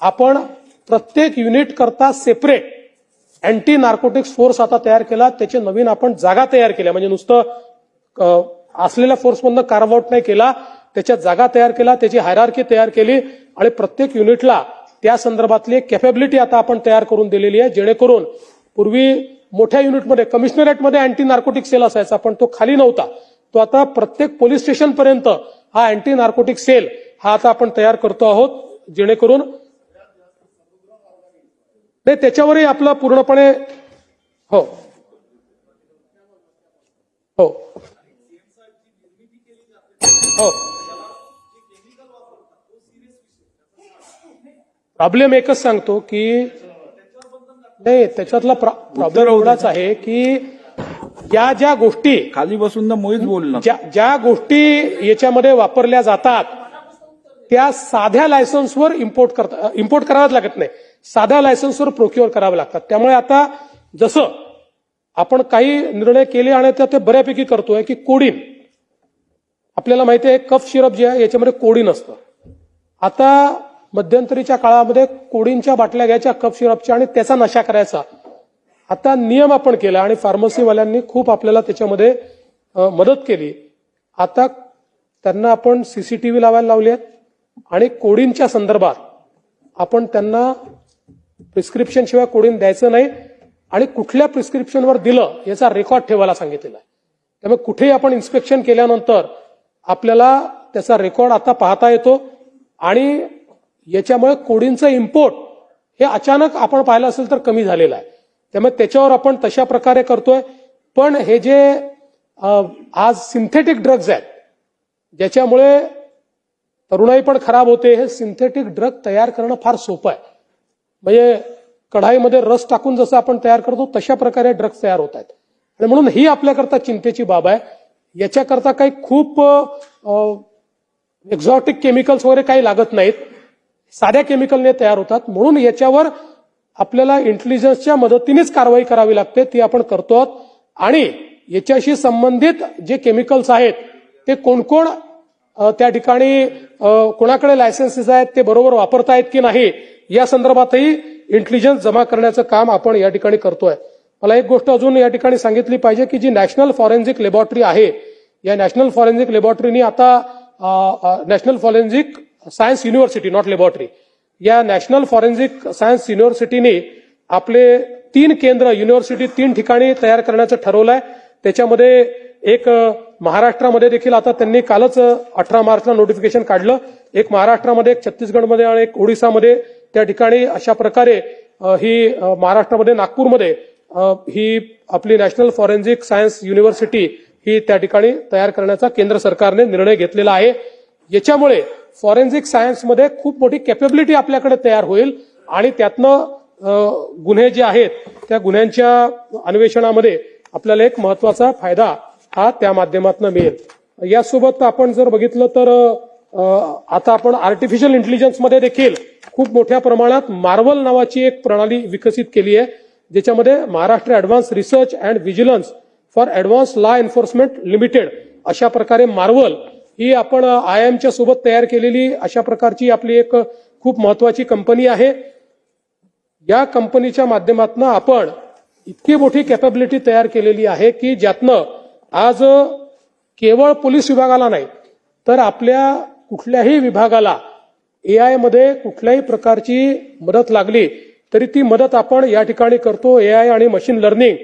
[SPEAKER 1] आपण प्रत्येक युनिट करता सेपरेट अँटी नार्कोटिक्स फोर्स आता तयार केला. त्याचे नवीन आपण जागा तयार केल्या, म्हणजे नुसतं असलेल्या फोर्समधनं कार्व आउट नाही केला, त्याच्या जागा तयार केला, त्याची हायरार्की तयार केली आणि प्रत्येक युनिटला त्या संदर्भातली कॅपेबिलिटी आता आपण तयार करून दिलेली आहे, जेणेकरून पूर्वी मोठ्या युनिटमध्ये कमिशनरेटमध्ये अँटी नार्कोटिक सेल असायचा पण तो खाली नव्हता. तो आता प्रत्येक पोलीस स्टेशन पर्यंत हा अँटी नार्कोटिक सेल हा आता आपण तयार करतो आहोत, जेणेकरून त्याच्यावरही आपलं पूर्णपणे हो हो हो प्रॉब्लेम एकच सांगतो की नाही, त्याच्यातला प्रॉब्लेम एवढाच आहे की या ज्या गोष्टी
[SPEAKER 2] खाली बसून ना मोहीच बोलणं
[SPEAKER 1] ज्या गोष्टी याच्यामध्ये वापरल्या जातात त्या साध्या लायसन्सवर इम्पोर्ट कराव्याच लागत नाही, साध्या लायसन्सवर प्रोक्युअर करावे लागतात. त्यामुळे आता जसं आपण काही निर्णय केले आणि ते बऱ्यापैकी करतोय की कोडीन, आपल्याला माहिती आहे कफ सिरप जे आहे याच्यामध्ये कोडीन असतं. आता मध्यंतरीच्या काळामध्ये कोडीनच्या बाटल्या घ्यायच्या कफ सिरपच्या आणि त्याचा नशा करायचा. आता नियम आपण केला आणि फार्मसीवाल्यांनी खूप आपल्याला त्याच्यामध्ये मदत केली. आता त्यांना आपण CCTV लावायला लावले आहेत आणि कोडीनच्या संदर्भात आपण त्यांना प्रिस्क्रिप्शन शिवाय कोडीन द्यायचं नाही आणि कुठल्या प्रिस्क्रिप्शनवर दिलं याचा रेकॉर्ड ठेवायला सांगितलेला आहे. त्यामुळे कुठेही आपण इन्स्पेक्शन केल्यानंतर आपल्याला त्याचा रेकॉर्ड आता पाहता येतो आणि याच्यामुळे कोडीनचं इम्पोर्ट हे अचानक आपण पाहिलं असेल तर कमी झालेलं आहे. त्यामुळे त्याच्यावर आपण तशा प्रकारे करतोय. पण हे जे आज सिंथेटिक ड्रग्ज आहेत ज्याच्यामुळे तरुणाई पण खराब होते, हे सिंथेटिक ड्रग तयार करणं फार सोपं आहे. म्हणजे कढाईमध्ये रस टाकून जसं आपण तयार करतो तशा प्रकारे ड्रग्ज तयार होत आहेत. आणि म्हणून ही आपल्याकरता चिंतेची बाब आहे. याच्याकरता काही खूप एक्झॉटिक केमिकल्स वगैरे काही लागत नाहीत, साध्या केमिकलने तयार होतात. म्हणून याच्यावर आपल्याला इंटेलिजन्सच्या मदतीनेच कारवाई करावी लागते, ती आपण करतो आहोत. आणि याच्याशी संबंधित जे केमिकल्स आहेत ते कोण कोण त्या ठिकाणी कोणाकडे लायसन्सेस आहेत ते बरोबर वापरतायत की नाही या संदर्भातही इंटेलिजन्स जमा करण्याचं काम आपण या ठिकाणी करतोय. मला एक गोष्ट अजून या ठिकाणी सांगितली पाहिजे की जी नॅशनल फॉरेन्सिक लॅबोरेटरी आहे, या नॅशनल फॉरेन्सिक लॅबोरेटरीनी आता national forensic science university, not laboratory, या नॅशनल फॉरेन्सिक सायन्स युनिव्हर्सिटीने आपले 3 केंद्र युनिव्हर्सिटी 3 ठिकाणी तयार करण्याचं ठरवलंय. त्याच्यामध्ये एक महाराष्ट्रामध्ये देखील आता त्यांनी कालच 18 मार्चला नोटिफिकेशन काढलं. एक महाराष्ट्रामध्ये, एक छत्तीसगडमध्ये आणि एक ओडिसामध्ये त्या ठिकाणी अशा प्रकारे ही महाराष्ट्रामध्ये नागपूरमध्ये ही आपली नॅशनल फॉरेन्सिक सायन्स युनिव्हर्सिटी ही त्या ठिकाणी तयार करण्याचा केंद्र सरकारने निर्णय घेतलेला आहे. याच्यामुळे फॉरेन्सिक सायन्समध्ये खूप मोठी कॅपेबिलिटी आपल्याकडे तयार होईल आणि त्यातनं गुन्हे जे आहेत त्या गुन्ह्यांच्या अन्वेषणामध्ये आपल्याला एक महत्वाचा फायदा हा त्या माध्यमातून मिळेल। यासोबत आपण जर बघितलं तर आता आपण आर्टिफिशियल इंटेलिजन्समध्ये देखील खूप मोठ्या प्रमाणात मार्वल नावाची एक प्रणाली विकसित केली आहे, ज्याच्यामध्ये Maharashtra advance research and vigilance for advance law enforcement limited अशा प्रकारे मार्वल ही आपण IIMच्या सोबत तयार केलेली अशा प्रकारची आपली एक खूप महत्वाची कंपनी आहे। या कंपनीच्या माध्यमातून आपण इतकी मोठी कॅपॅबिलिटी तयार केलेली आहे की ज्यातनं आज केवळ पोलीस विभागाला नाही तर आपल्या कुठल्याही विभागाला AI मध्ये कुठल्याही प्रकारची मदत लागली तरी ती मदत आपण या ठिकाणी करतो। AI आणि मशीन लर्निंग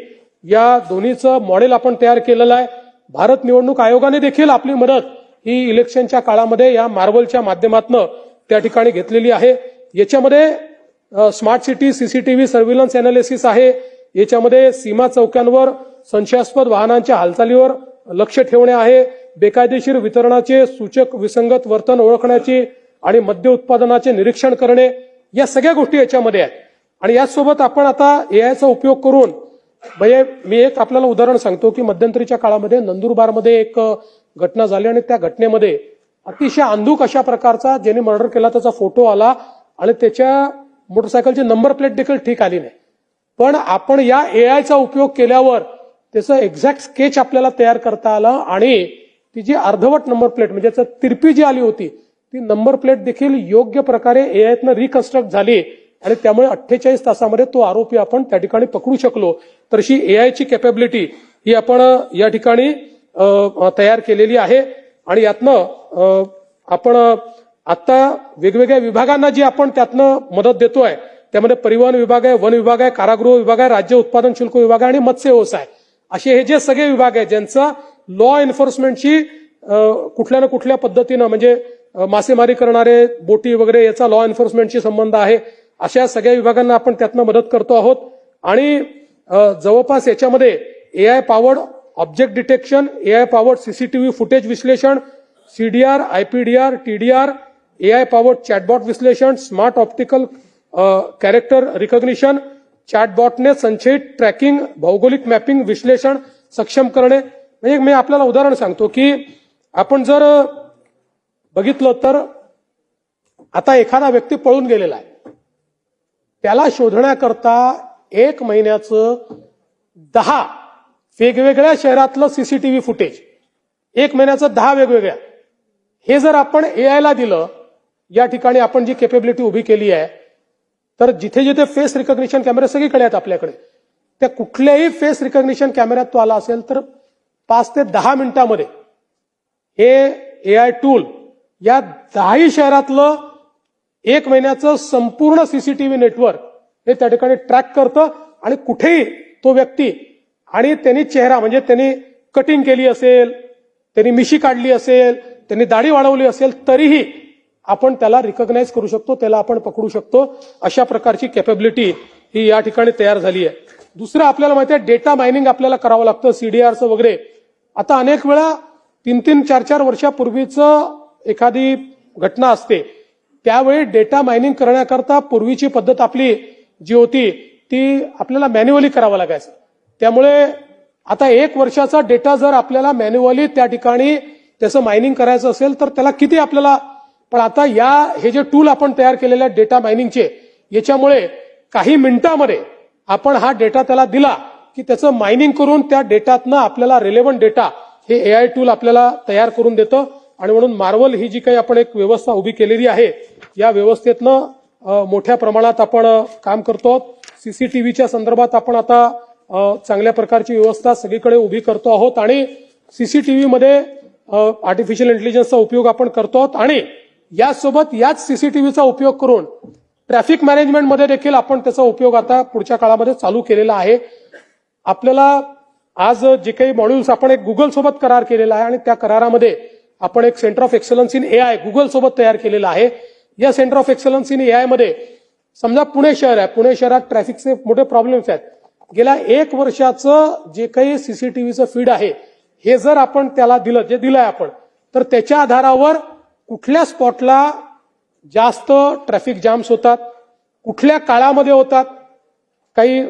[SPEAKER 1] या दोन्हीचं मॉडेल आपण तयार केलेलं आहे। भारत निवडणूक आयोगाने देखील आपली मदत ही इलेक्शनच्या काळामध्ये या मार्वलच्या माध्यमातून त्या ठिकाणी घेतलेली आहे। याच्यामध्ये smart city CCTV surveillance analysis आहे, याच्यामध्ये सीमा चौक्यांवर संशयास्पद वाहनांच्या हालचालीवर लक्ष ठेवणे आहे, बेकायदेशीर वितरणाचे सूचक विसंगत वर्तन ओळखण्याची आणि मद्य उत्पादनाचे निरीक्षण करणे, या सगळ्या गोष्टी याच्यामध्ये आहेत। आणि यासोबत आपण आता AIचा उपयोग करून म्हणजे मी एक आपल्याला उदाहरण सांगतो की मध्यंतरीच्या काळामध्ये नंदुरबारमध्ये एक घटना झाली आणि त्या घटनेमध्ये अतिशय अंधुक अशा प्रकारचा ज्याने मर्डर केला त्याचा फोटो आला आणि त्याच्या मोटरसायकलची नंबर प्लेट देखील ठीक आली नाही। पण आपण या AIचा उपयोग केल्यावर त्याचं एक्झॅक्ट स्केच आपल्याला तयार करता आलं आणि ती जी अर्धवट नंबर प्लेट म्हणजे तिरपी जी आली होती ती नंबर प्लेट देखील योग्य प्रकारे AIतनं रिकन्स्ट्रक्ट झाली आणि त्यामुळे 48 तासामध्ये तो आरोपी आपण त्या ठिकाणी पकडू शकलो। तर अशी AIची कॅपॅबिलिटी ही आपण या ठिकाणी तयार केलेली आहे आणि यातनं आपण आता वेगवेगळ्या विभागांना जी आपण त्यातनं मदत देतोय त्यामध्ये परिवहन विभाग आहे, वन विभाग आहे, कारागृह विभाग आहे, राज्य उत्पादन शुल्क विभाग आहे आणि मत्स्य व्यवसाय असे हे जे सगळे विभाग आहेत ज्यांचा लॉ एन्फोर्समेंटची कुठल्या ना कुठल्या पद्धतीनं म्हणजे मासेमारी करणारे बोटी वगैरे याचा लॉ एन्फोर्समेंटशी संबंध आहे, अशा सगळ्या विभागांना आपण त्यातनं मदत करतो आहोत। आणि जवळपास याच्यामध्ये AI powered object detection, AI powered CCTV footage विश्लेषण, CDR, IPDR, TDR, AI powered chatbot विश्लेषण, स्मार्ट ऑप्टिकल कॅरेक्टर रिकॉग्निशन, चॅटबॉटने संचयित ट्रॅकिंग, भौगोलिक मॅपिंग विश्लेषण सक्षम करणे। म्हणजे मी आपल्याला उदाहरण सांगतो की आपण जर बघितलं तर आता एखादा व्यक्ती पळून गेलेला आहे, त्याला शोधण्याकरता 1 महिन्याचं 10 वेगवेगळ्या शहरातलं सीसीटीव्ही फुटेज 1 महिन्याचं 10 वेगवेगळ्या हे जर आपण AIला दिलं, या ठिकाणी आपण जी कॅपेबिलिटी उभी केली आहे तर जिथे जिथे फेस रिकॉग्निशन कॅमेरे सगळीकडे आहेत आपल्याकडे, त्या कुठल्याही फेस रिकॉग्निशन कॅमेऱ्यात तो आला असेल तर 5 ते 10 मिनिटांमध्ये हे AI टूल या 10 शहरातलं 1 महिन्याचं संपूर्ण सीसीटीव्ही नेटवर्क हे त्या ठिकाणी ट्रॅक करतं आणि कुठेही तो व्यक्ती आणि त्यांनी चेहरा म्हणजे त्यांनी कटिंग केली असेल, त्यांनी मिशी काढली असेल, त्यांनी दाढी वाढवली असेल तरीही आपण त्याला रिकॉग्नाइज करू शकतो, त्याला आपण पकडू शकतो। अशा प्रकारची कॅपेबिलिटी ही या ठिकाणी तयार झाली आहे। दुसरं आपल्याला माहिती आहे डेटा मायनिंग आपल्याला करावं लागतं, CDRचं वगैरे। आता अनेक वेळा 3-3, 4-4 वर्षापूर्वीचं एखादी घटना असते त्यावेळी डेटा मायनिंग करण्याकरता पूर्वीची पद्धत आपली जी होती ती आपल्याला मॅन्युअली करावं लागायचं। त्यामुळे आता 1 वर्षाचा डेटा जर आपल्याला मॅन्युअली त्या ठिकाणी त्याचं मायनिंग करायचं असेल तर त्याला किती आपल्याला, पण आता हे जे टूल आपण तयार केलेले आहेत डेटा मायनिंगचे, याच्यामुळे काही मिनिटांमध्ये आपण हा डेटा त्याला दिला की त्याचं मायनिंग करून त्या डेटातनं आपल्याला रिलेव्हंट डेटा हे AI टूल आपल्याला तयार करून देतं। आणि म्हणून मार्वल ही जी काही आपण एक व्यवस्था उभी केलेली आहे या व्यवस्थेतनं मोठ्या प्रमाणात आपण काम करतो। सीसीटीव्हीच्या संदर्भात आपण आता चांगल्या प्रकारची व्यवस्था सगळीकडे उभी करतो आहोत आणि सीसीटीव्हीमध्ये आर्टिफिशियल इंटेलिजन्सचा उपयोग आपण करतो आहोत आणि यासोबत याच सीसीटीव्हीचा उपयोग करून ट्रॅफिक मॅनेजमेंटमध्ये देखील आपण त्याचा उपयोग आता पुढच्या काळामध्ये चालू केलेला आहे। आपल्याला आज जे काही मॉड्यूल्स आपण एक गुगल सोबत करार केलेला आहे आणि त्या करारामध्ये आपण एक centre of excellence in AI Google सोबत तयार केलेला आहे। या centre of excellence in AI मध्ये समजा पुणे शहर आहे, पुणे शहरात ट्रॅफिकचे मोठे प्रॉब्लेम्स आहेत। गेल्या 1 वर्षाचं जे काही सीसीटीव्हीचं फीड आहे हे जर आपण त्याला दिलं, जे दिलंय आपण, तर त्याच्या आधारावर कुठल्या स्पॉटला जास्त ट्रॅफिक जाम्स होतात, कुठल्या काळामध्ये होतात, काही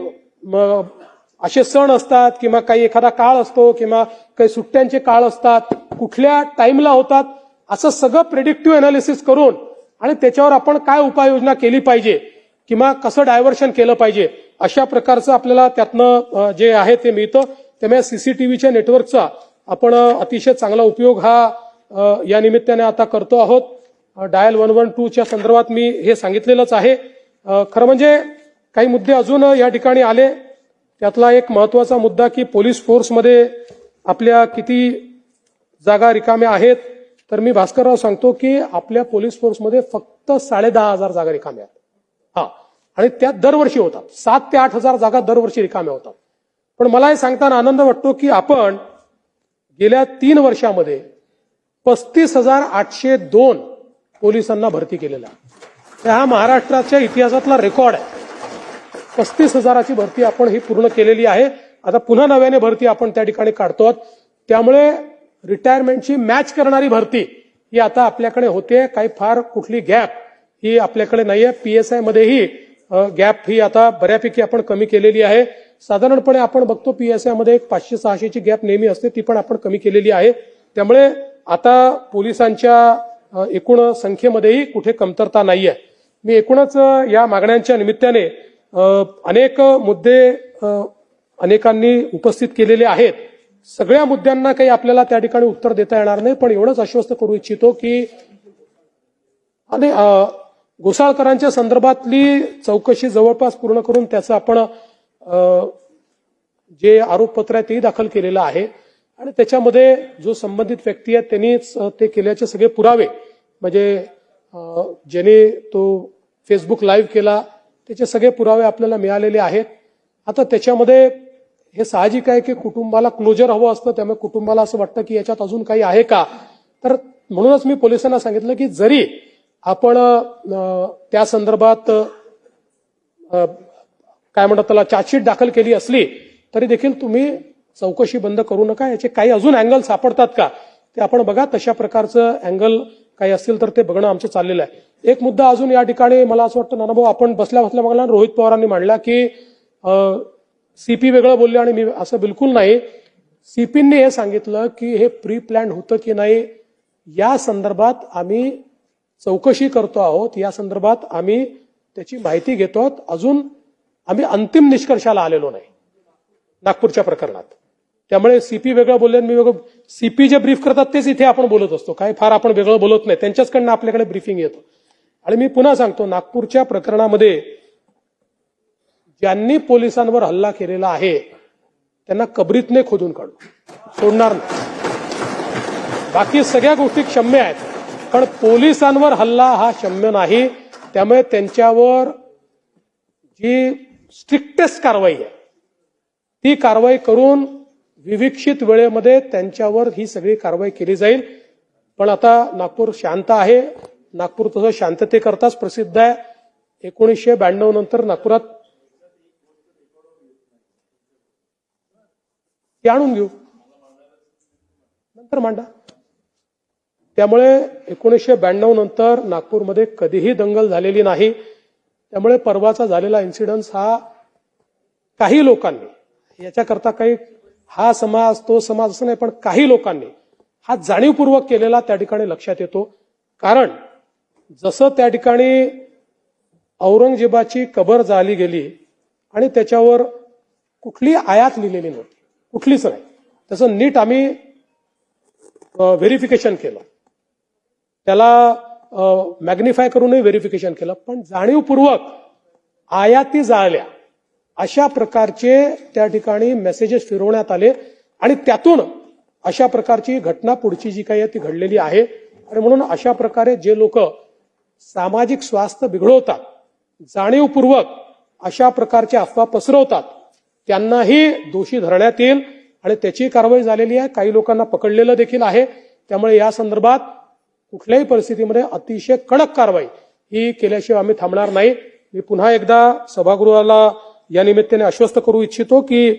[SPEAKER 1] असे सण असतात किंवा काही एखादा काळ असतो किंवा काही सुट्ट्यांचे काळ असतात, कुठल्या टाइमला होतात, असं सगळं प्रेडिक्टिव्ह अनालिसिस करून आणि त्याच्यावर आपण काय उपाययोजना केली पाहिजे किंवा कसं डायव्हर्शन केलं पाहिजे, अशा प्रकारचं आपल्याला त्यातनं जे आहे ते मिळतं. त्यामुळे सीसीटीव्हीच्या नेटवर्कचा आपण अतिशय चांगला उपयोग हा या निमित्ताने आता करतो आहोत. डायल 112च्या संदर्भात मी हे सांगितलेलंच आहे. खरं म्हणजे काही मुद्दे अजून या ठिकाणी आले. त्यातला एक महत्वाचा मुद्दा की पोलीस फोर्समध्ये आपल्या किती जागा रिकाम्या आहेत, तर मी भास्करराव सांगतो की आपल्या पोलीस फोर्समध्ये फक्त 10,500 जागा रिकाम्या आहेत. हा, आणि त्यात दरवर्षी होतात 7 ते 8,000 जागा दरवर्षी रिकाम्या होतात. पण मला हे सांगताना आनंद वाटतो की आपण गेल्या 3 वर्षामध्ये 35,802 पोलिसांना भरती केलेला आहे. हा महाराष्ट्राच्या इतिहासातला रेकॉर्ड आहे. 35,000ची भरती आपण ही पूर्ण केलेली आहे. आता पुन्हा नव्याने भरती आपण त्या ठिकाणी काढतो. त्यामुळे रिटायरमेंटची मॅच करणारी भरती ही आता आपल्याकडे होते. काही फार कुठली गॅप ही आपल्याकडे नाहीये. पीएसआय मध्येही गॅप ही आता बऱ्यापैकी आपण कमी केलेली आहे. साधारणपणे आपण बघतो पीएसआय मध्ये एक 500-600ची गॅप नेहमी असते, ती पण आपण कमी केलेली आहे. त्यामुळे आता पोलिसांच्या एकूण संख्येमध्येही कुठे कमतरता नाहीये. मी एकूणच या मागण्यांच्या निमित्ताने अनेक मुद्दे अनेकांनी उपस्थित केलेले आहेत. सगळ्या मुद्द्यांना काही आपल्याला त्या ठिकाणी उत्तर देता येणार नाही, पण एवढंच आश्वस्त करू इच्छितो की घोसाळकरांच्या संदर्भातली चौकशी जवळपास पूर्ण करून त्याचं आपण जे आरोपपत्र आहे तेही दाखल केलेलं आहे. आणि त्याच्यामध्ये जो संबंधित व्यक्ती आहे त्यांनीच ते केल्याचे सगळे पुरावे, म्हणजे ज्याने तो फेसबुक लाईव्ह केला त्याचे सगळे पुरावे आपल्याला मिळालेले आहेत. आता त्याच्यामध्ये हे साहजिक आहे की कुटुंबाला क्लोजर हवं असतं, त्यामुळे कुटुंबाला असं वाटतं की याच्यात अजून काही आहे का. तर म्हणूनच मी पोलिसांना सांगितलं की जरी आपण त्या संदर्भात काय म्हणतात त्याला चार्जशीट दाखल केली असली तरी देखील तुम्ही चौकशी बंद करू नका. याचे काही अजून अँगल सापडतात का ते आपण बघा. तशा प्रकारचं अँगल काही असतील तर ते बघणं आमचं चाललेलं आहे. एक मुद्दा अजून या ठिकाणी मला असं वाटतं नानाभाऊ आपण बसल्या बघला रोहित पवारांनी मांडला की सीपी वेगळं बोलले आणि मी असं बिलकुल नाही. सीपींनी हे सांगितलं की हे प्री प्लॅन होतं की नाही या संदर्भात आम्ही चौकशी करतो आहोत, या संदर्भात आम्ही त्याची माहिती घेतो आहोत. अजून आम्ही अंतिम निष्कर्षाला आलेलो नाही नागपूरच्या प्रकरणात. त्यामुळे सीपी वेगळं बोलले मी वेगळं. सीपी जे ब्रीफ करतात तेच इथे आपण बोलत असतो, काय फार आपण वेगळं बोलत नाही. त्यांच्याचकडनं आपल्याकडे ब्रीफिंग येतो. आणि मी पुन्हा सांगतो नागपूरच्या प्रकरणामध्ये ज्यांनी पोलिसांवर हल्ला केलेला आहे त्यांना कबरीतने खोदून काढू, सोडणार नाही. बाकी सगळ्या गोष्टी क्षम्य आहेत, पण पोलिसांवर हल्ला हा क्षम्य नाही. त्यामुळे त्यांच्यावर जी स्ट्रिक्टेस्ट कारवाई आहे ती कारवाई करून विविक्षित वेळेमध्ये त्यांच्यावर ही सगळी कारवाई केली जाईल. पण आता नागपूर शांत आहे. नागपूर तसं शांततेकरताच प्रसिद्ध आहे. 1992 नंतर नागपुरात ते आणून घेऊ, नंतर मांडा. त्यामुळे 1992 नंतर नागपूरमध्ये कधीही दंगल झालेली नाही. त्यामुळे परवाचा झालेला इन्सिडन्स हा काही लोकांनी याच्याकरता काही हा समाज तो समाज असं नाही, पण काही लोकांनी हा जाणीवपूर्वक केलेला त्या ठिकाणी लक्षात येतो. कारण जसं त्या ठिकाणी औरंगजेबाची कबर जाळली गेली आणि त्याच्यावर कुठली आयात लिहिलेली नव्हती, कुठलीच नाही, तसं नीट आम्ही व्हेरिफिकेशन केलं, त्याला मॅग्निफाय करूनही व्हेरिफिकेशन केलं. पण जाणीवपूर्वक आयाती जाळल्या अशा प्रकारचे त्या ठिकाणी मेसेजेस फिरवण्यात आले आणि त्यातून अशा प्रकारची घटना पुढची जी काही आहे ती घडलेली आहे. आणि म्हणून अशा प्रकारे जे लोक सामाजिक स्वास्थ्य बिघडवतात, जाणीवपूर्वक अशा प्रकारच्या अफवा पसरवतात, त्यांनाही दोषी धरण्यात येईल आणि त्याची कारवाई झालेली आहे. काही लोकांना पकडलेलं देखील आहे. त्यामुळे या संदर्भात कुठल्याही परिस्थितीमध्ये अतिशय कडक कारवाई ही केल्याशिवाय आम्ही थांबणार नाही. मी पुन्हा एकदा सभागृहाला या निमित्ताने आश्वस्त करू इच्छितो की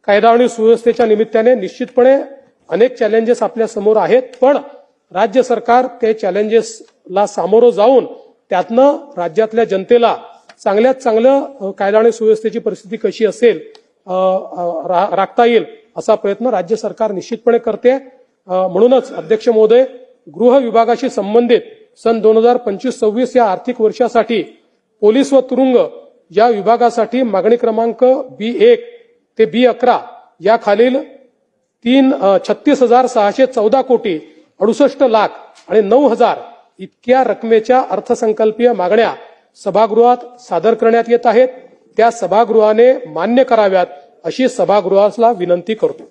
[SPEAKER 1] कायदा आणि सुव्यवस्थेच्या निमित्ताने निश्चितपणे अनेक चॅलेंजेस आपल्या समोर आहेत, पण राज्य सरकार ते चॅलेंजेसला सामोरं जाऊन त्यातनं राज्यातल्या जनतेला चांगल्यात चांगलं कायदा आणि सुव्यवस्थेची परिस्थिती कशी असेल राखता येईल असा प्रयत्न राज्य सरकार निश्चितपणे करते. म्हणूनच अध्यक्ष महोदय, गृह विभागाशी संबंधित सन 2025-26 या आर्थिक वर्षासाठी पोलीस व तुरुंग या विभागासाठी मागणी क्रमांक B1 ते B11 या खालील 36,614 कोटी 68 लाख आणि 9,000 इतक्या रकमेच्या अर्थसंकल्पीय मागण्या सभागृहात सादर करण्यात येत आहेत. त्या सभागृहाने मान्य कराव्यात अशी सभागृहाला विनंती करतो.